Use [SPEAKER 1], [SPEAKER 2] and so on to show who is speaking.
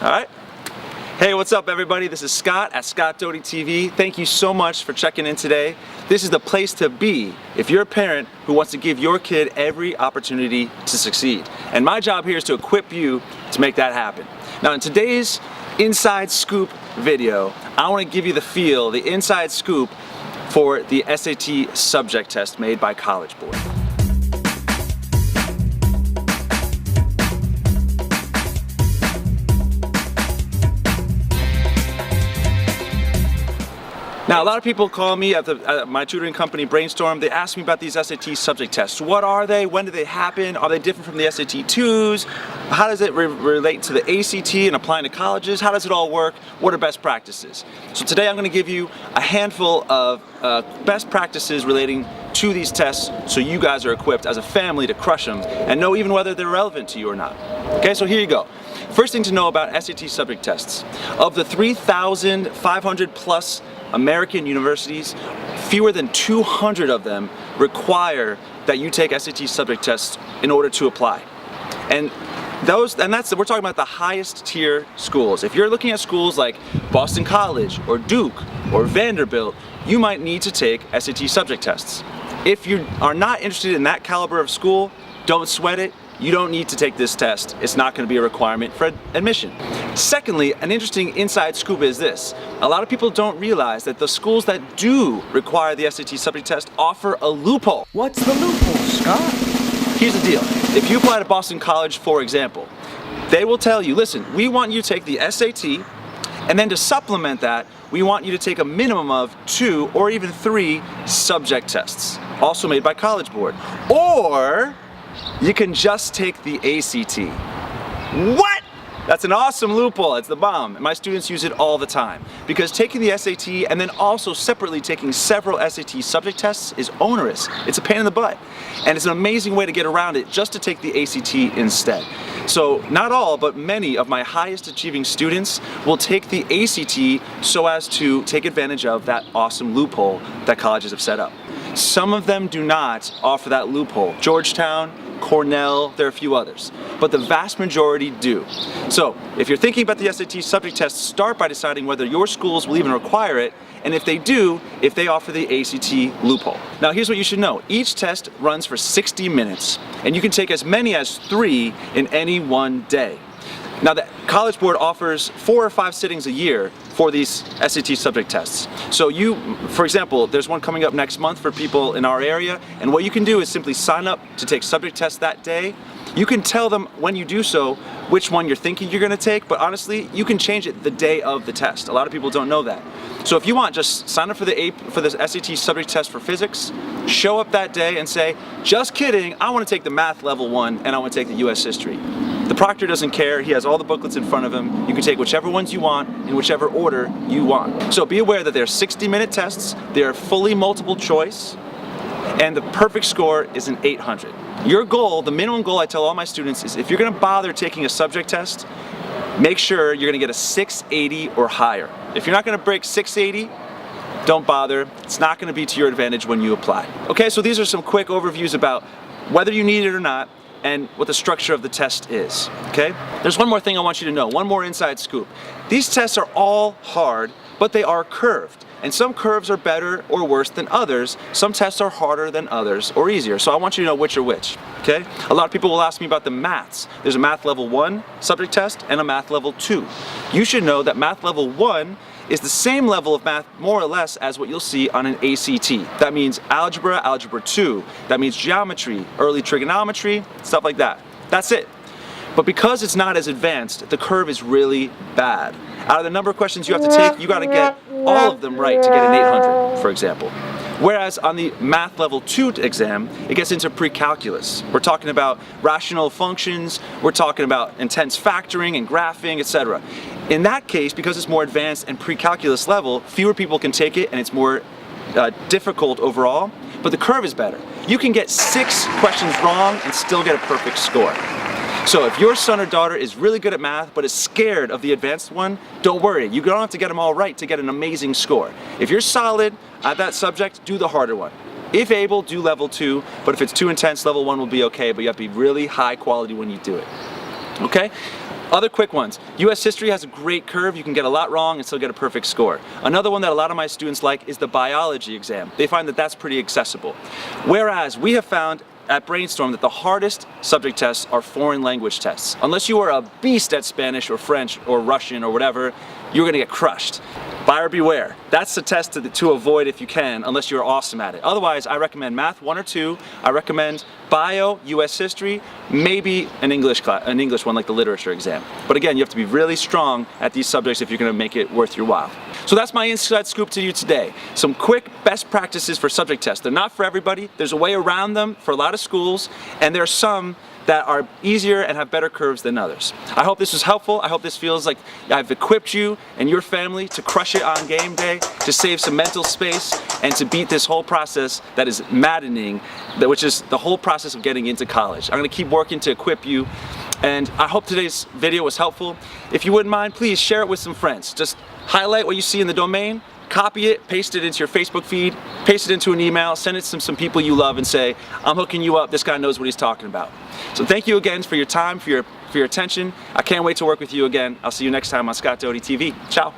[SPEAKER 1] All right. Hey, what's up everybody? This is Scott at Scott Doty TV. Thank you so much for checking in today. This is the place to be if you're a parent who wants to give your kid every opportunity to succeed. And my job here is to equip you to make that happen. Now in today's Inside Scoop video, I want to give you the inside scoop for the SAT subject test made by College Board. Now, a lot of people call me at my tutoring company, Brainstorm. They ask me about these SAT subject tests. What are they? When do they happen? Are they different from the SAT 2s? How does it relate to the ACT and applying to colleges? How does it all work? What are best practices? So today I'm going to give you a handful of best practices relating to these tests so you guys are equipped as a family to crush them and know even whether they're relevant to you or not. Okay, so here you go. First thing to know about SAT subject tests. Of the 3,500 plus American universities, fewer than 200 of them require that you take SAT subject tests in order to apply. And we're talking about the highest tier schools. If you're looking at schools like Boston College or Duke or Vanderbilt, you might need to take SAT subject tests. If you are not interested in that caliber of school, don't sweat it. You don't need to take this test. It's not going to be a requirement for admission. Secondly, an interesting inside scoop is this. A lot of people don't realize that the schools that do require the SAT subject test offer a loophole.
[SPEAKER 2] What's the loophole, Scott?
[SPEAKER 1] Here's the deal. If you apply to Boston College, for example, they will tell you, listen, we want you to take the SAT, and then to supplement that, we want you to take a minimum of 2 or even 3 subject tests, also made by College Board. Or you can just take the ACT. What? That's an awesome loophole. It's the bomb. And my students use it all the time. Because taking the SAT and then also separately taking several SAT subject tests is onerous. It's a pain in the butt. And it's an amazing way to get around it just to take the ACT instead. So not all, but many of my highest achieving students will take the ACT so as to take advantage of that awesome loophole that colleges have set up. Some of them do not offer that loophole. Georgetown, Cornell, there are a few others, but the vast majority do. So if you're thinking about the SAT subject test, start by deciding whether your schools will even require it, and if they do, if they offer the ACT loophole. Now here's what you should know. Each test runs for 60 minutes, and you can take as many as 3 in any one day. Now the College Board offers 4 or 5 sittings a year for these SAT subject tests. So for example, there's one coming up next month for people in our area, and what you can do is simply sign up to take subject tests that day. You can tell them when you do so which one you're thinking you're going to take, but honestly, you can change it the day of the test. A lot of people don't know that. So if you want, just sign up for the SAT subject test for physics, show up that day and say, just kidding, I want to take the math level 1 and I want to take the US history. The proctor doesn't care. He has all the booklets in front of him. You can take whichever ones you want in whichever order you want. So be aware that they're 60-minute tests. They're fully multiple choice, and the perfect score is an 800. Your goal, the minimum goal I tell all my students is if you're going to bother taking a subject test, make sure you're going to get a 680 or higher. If you're not going to break 680, don't bother. It's not going to be to your advantage when you apply. Okay, so these are some quick overviews about whether you need it or not, and what the structure of the test is, okay? There's one more thing I want you to know, one more inside scoop. These tests are all hard, but they are curved. And some curves are better or worse than others. Some tests are harder than others or easier. So I want you to know which are which, okay? A lot of people will ask me about the maths. There's a math level 1 subject test and a math level 2. You should know that math level 1 is the same level of math, more or less, as what you'll see on an ACT. That means algebra, algebra 2. That means geometry, early trigonometry, stuff like that. That's it. But because it's not as advanced, the curve is really bad. Out of the number of questions you have to take, you got to get all of them right to get an 800, for example. Whereas on the math level 2 exam, it gets into pre-calculus. We're talking about rational functions, we're talking about intense factoring and graphing, etc. In that case, because it's more advanced and pre-calculus level, fewer people can take it and it's more difficult overall, but the curve is better. You can get 6 questions wrong and still get a perfect score. So if your son or daughter is really good at math but is scared of the advanced one, don't worry. You don't have to get them all right to get an amazing score. If you're solid at that subject, do the harder one. If able, do level 2, but if it's too intense, level 1 will be okay, but you have to be really high quality when you do it. Okay? Other quick ones. US history has a great curve. You can get a lot wrong and still get a perfect score. Another one that a lot of my students like is the biology exam. They find that that's pretty accessible. Whereas we have found at Brainstorm that the hardest subject tests are foreign language tests. Unless you are a beast at Spanish or French or Russian or whatever, you're gonna get crushed. Buyer beware. That's the test to avoid if you can, unless you're awesome at it. Otherwise, I recommend Math 1 or 2. I recommend Bio, US History, maybe an English one like the literature exam. But again, you have to be really strong at these subjects if you're gonna make it worth your while. So that's my inside scoop to you today. Some quick best practices for subject tests. They're not for everybody. There's a way around them for a lot of schools, and there are some that are easier and have better curves than others. I hope this was helpful. I hope this feels like I've equipped you and your family to crush it on game day, to save some mental space, and to beat this whole process that is maddening, which is the whole process of getting into college. I'm gonna keep working to equip you, and I hope today's video was helpful. If you wouldn't mind, please share it with some friends. Just highlight what you see in the domain, copy it, paste it into your Facebook feed, paste it into an email, send it to some people you love and say, I'm hooking you up, this guy knows what he's talking about. So thank you again for your time, for your attention. I can't wait to work with you again. I'll see you next time on Scott Doty TV. Ciao.